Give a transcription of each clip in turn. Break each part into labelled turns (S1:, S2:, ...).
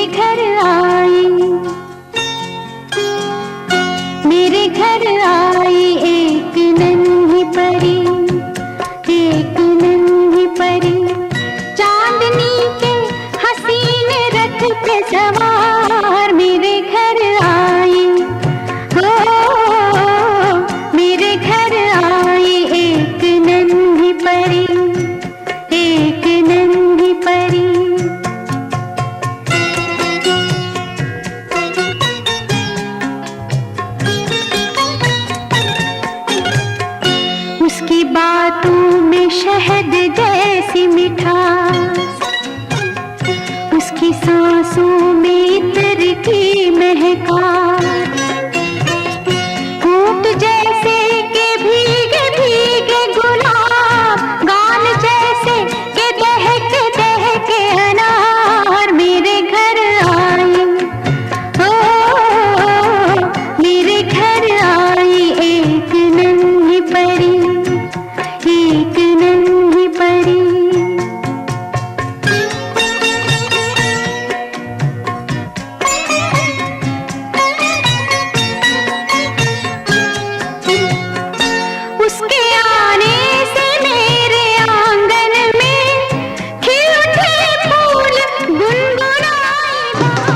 S1: घर आई, मेरे घर आई एक नन्ही परी, एक नन्ही परी, चांदनी के हसीन रथ पे सवार मेरे घर आई। हो मेरे घर आई एक नन्ही परी, एक नन्ही परी। उसकी बातों में शहद जैसी मिठास, उसकी सांसों में इत्र की महकास, होंठ जैसे के भीगे भीगे गुलाब, गाल जैसे के दहके दहके अनार मेरे घर आई। ओ मेरे घर आई एक नन्ही परी, एक नन्ही परी। उसके आने से मेरे आंगन में खिल उठे फूल, गुनगुनाई बहार।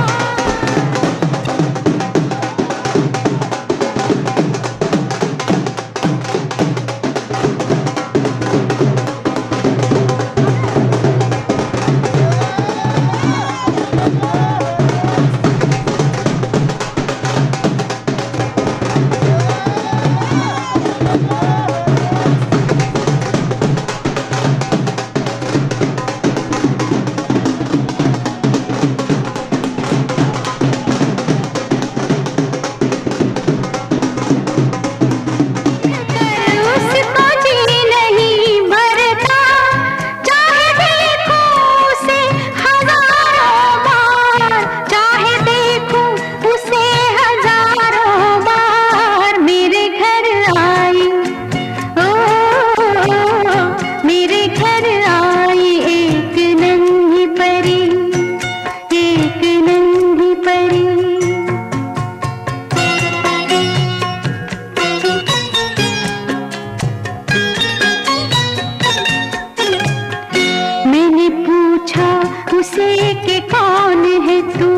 S1: उसको जी नहीं भरता, चाहे देखूं उसे हजारों बार, चाहे देखूं उसे हजारों बार मेरे घर आई। ओ मेरे घर आई एक नन्ही परी, एक नन्ही परी। मैंने पूछा उसे कि कौन है तू,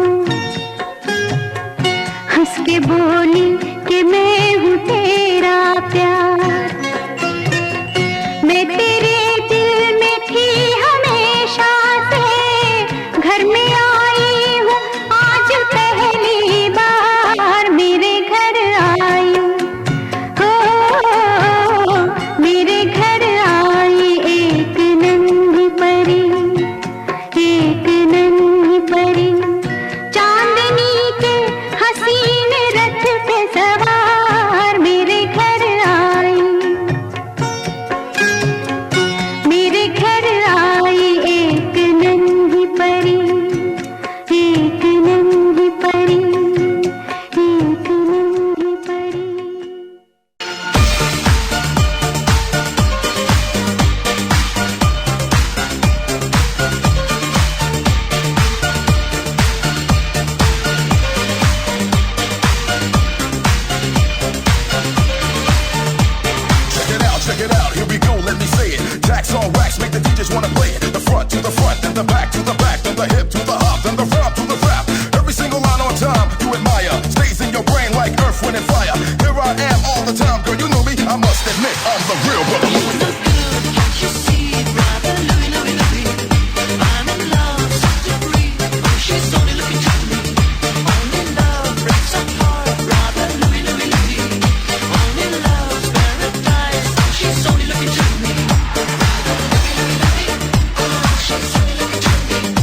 S1: हंस के बोली कि मैं हूँ तेरा प्यार। मैं तेरे दिल में थी हमेशा से, घर में आई हूँ आज पहली बार मेरे घर आई। हो मेरे घर आई एक नन्ही परी, एक नन्ही परी, चांदनी के हसीन रथ पे सवार मेरे घर आई। मेरे घर आई एक नन्ही परी, एक नन्ही परी, एक नन्ही परी।
S2: Check it out, here we go, let me say it. Jacks on wax, make the DJs wanna play it. The front to the front, then the back to the back, then the hip to the hop, then the front to the rap. Every single line on time, you admire, stays in your brain like earth, wind, and fire. Here I am all the time, girl, you know me, I must admit, I'm the real brother Louie.
S3: Can't you see, brother Louie, Louie, Louie? I'm in love, such a free. She's only looking to me. Only love breaks our heart, brother Louie, Louie, Louie. Only love's paradise. She's only looking to me. Brother Louie, Louie, Louie. Oh, she's only looking to me.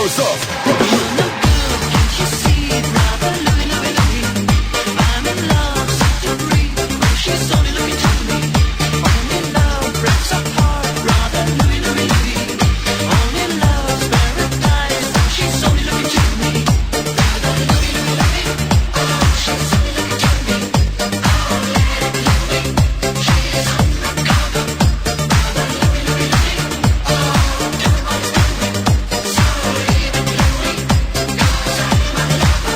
S2: Brothers of Brother Louie.
S3: No good, can't you see, brother Louie, Louie, Louie? I'm in love, such a breeze. She's only looking to me. Only love breaks our heart, brother Louie, Louie, Louie. Only love's paradise. She's only looking to me. Brother Louie, Louie, Louie. Oh, she's only looking to me. Oh, let it Louie. She's undercover. Brother Louie, Louie, Louie. Oh, everyone's doing so even Louie. 'Cause I'm my lover.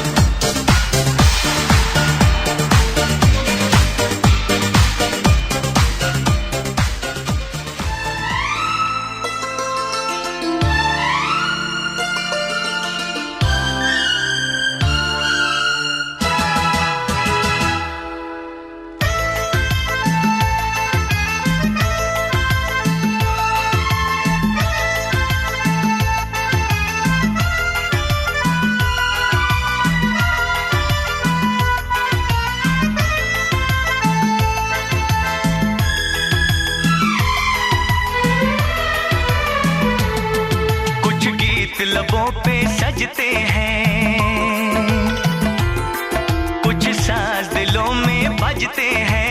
S4: कुछ गीत लबों पे सजते हैं, कुछ साज दिलों में बजते हैं।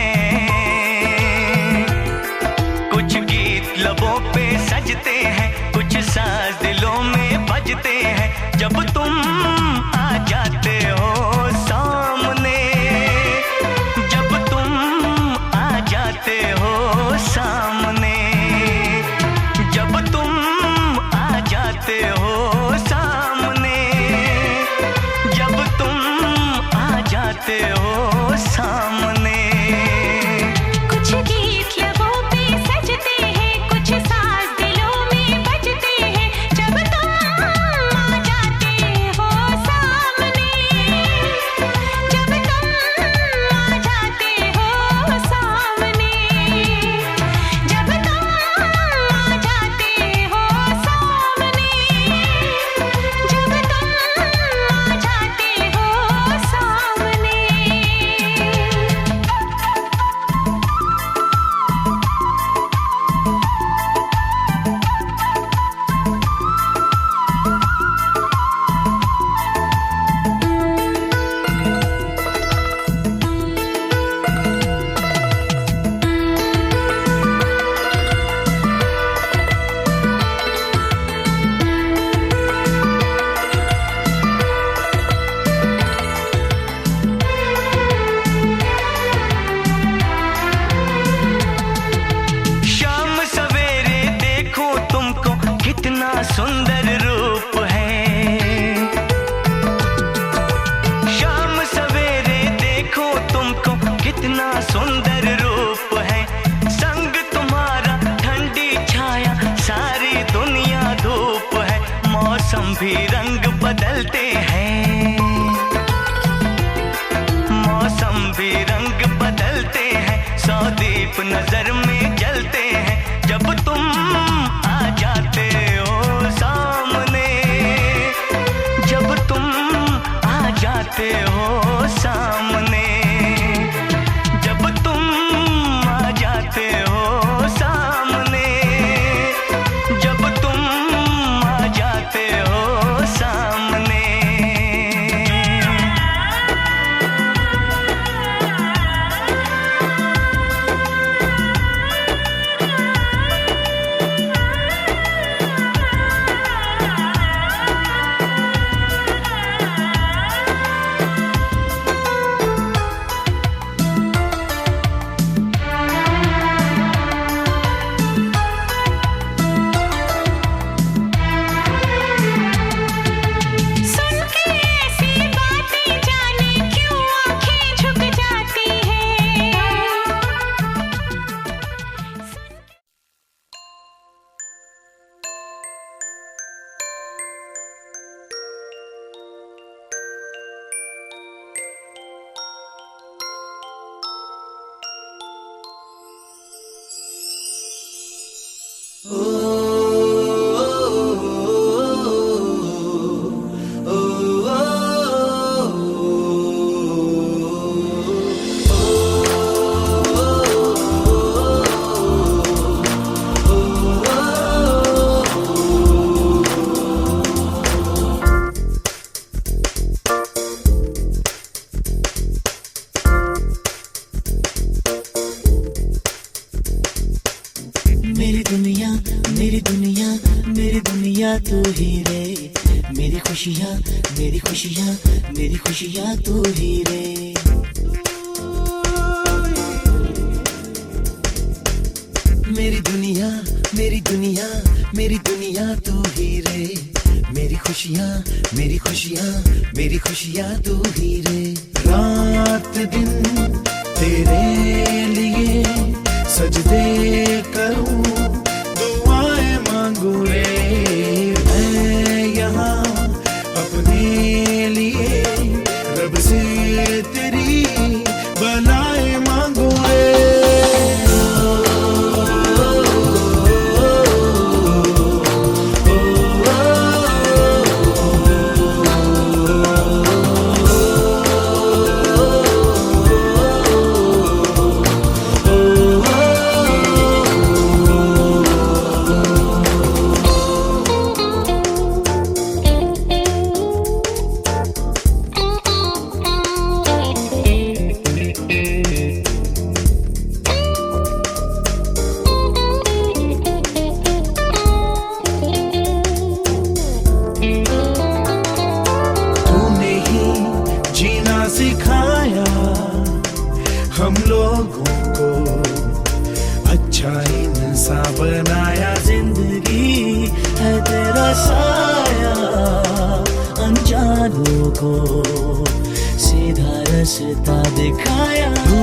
S4: कुछ गीत लबों पे सजते हैं, कुछ साज दिलों में बजते हैं। जब तुम आ जाते हो सामने, जब तुम आ जाते हो सामने, जब तुम आ जाते हो सामने, जब तुम आ जाते हो सामने।
S1: कुछ गीत लबों पे सजते हैं, कुछ साज दिलों में बजते हैं। जब तुम आ जाते हो सामने, जब तुम आ जाते हो सामने, जब तुम आ जाते हो सामने, जब तुम आ जाते हो सामने।
S4: शाम सवेरे देखो तुमको कितना सुंदर रूप है। शाम सवेरे देखो तुमको कितना सुंदर रूप है। संग तुम्हारा ठंडी छाया, सारी दुनिया धूप है। मौसम भी रंग बदलते हैं, मौसम भी रंग बदलते हैं। सौ दीप नजर में जलते हैं। जब तुम आ जाते हो सामने, जब तुम आ जाते हो सामने, जब तुम आ जाते हो सामने, जब तुम आ जाते हो सामने।
S1: सुन के ऐसी बातें जाने क्यों आंखें झुक जाती हैं।
S5: मेरी दुनिया मेरी दुनिया मेरी दुनिया तू ही रे, मेरी खुशियाँ मेरी खुशियाँ मेरी खुशियाँ तू ही रे। मेरी दुनिया मेरी दुनिया मेरी दुनिया तू ही रे, मेरी खुशियाँ मेरी खुशियाँ मेरी खुशियाँ तू ही रे। रात दिन तेरे लिए सजदे करूं, दुआएं मांगू रे, मैं यहाँ अपने लिए रब से तेरी भलाई मांगू रे। सिखाया हम लोगों को, अच्छा इंसान बनाया, जिंदगी है तेरा साया, अनजानों को सीधा रास्ता दिखाया। तू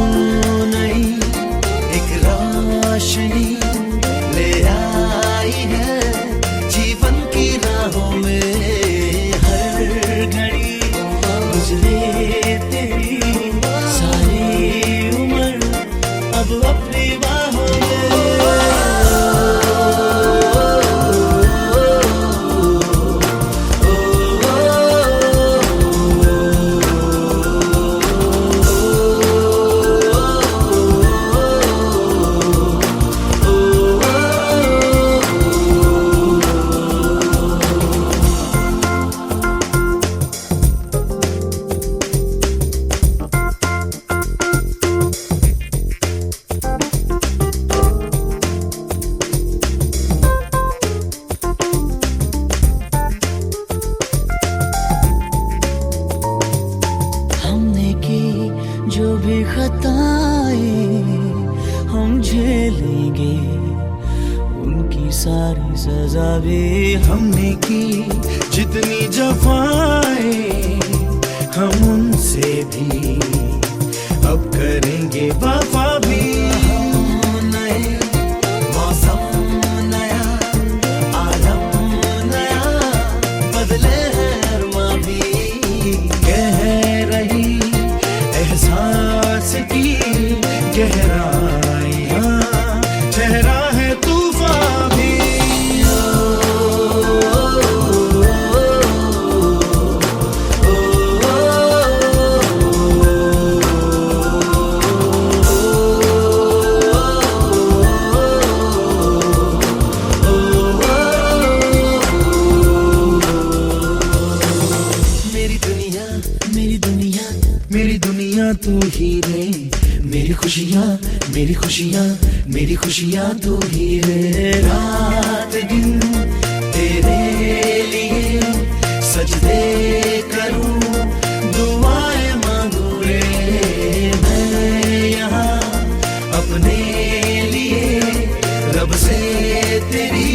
S5: नहीं एक रोशनी ले आई है जीवन की राहों में, हर घड़ी गुजरे तेरी सारी उम्र अब अपनी बाहों जो भी खताएं हम झेलेंगे, उनकी सारी सजा भी हमने की, जितनी जफाएं हम उनसे भी अब करेंगे वफा भी। नए मौसम नया, आलम नया, बदले हैं अरमा भी, कह रही एहसास की गहराइयाँ, चेहरा है तूफान भी। मेरी दुनिया मेरी दुनिया मेरी दुनिया तू ही रे, मेरी खुशियाँ मेरी खुशियाँ मेरी खुशियाँ तू ही रे। रात दिन तेरे लिए सजदे करूं, दुआएं मांगू रे, मैं यहाँ अपने लिए रब से तेरी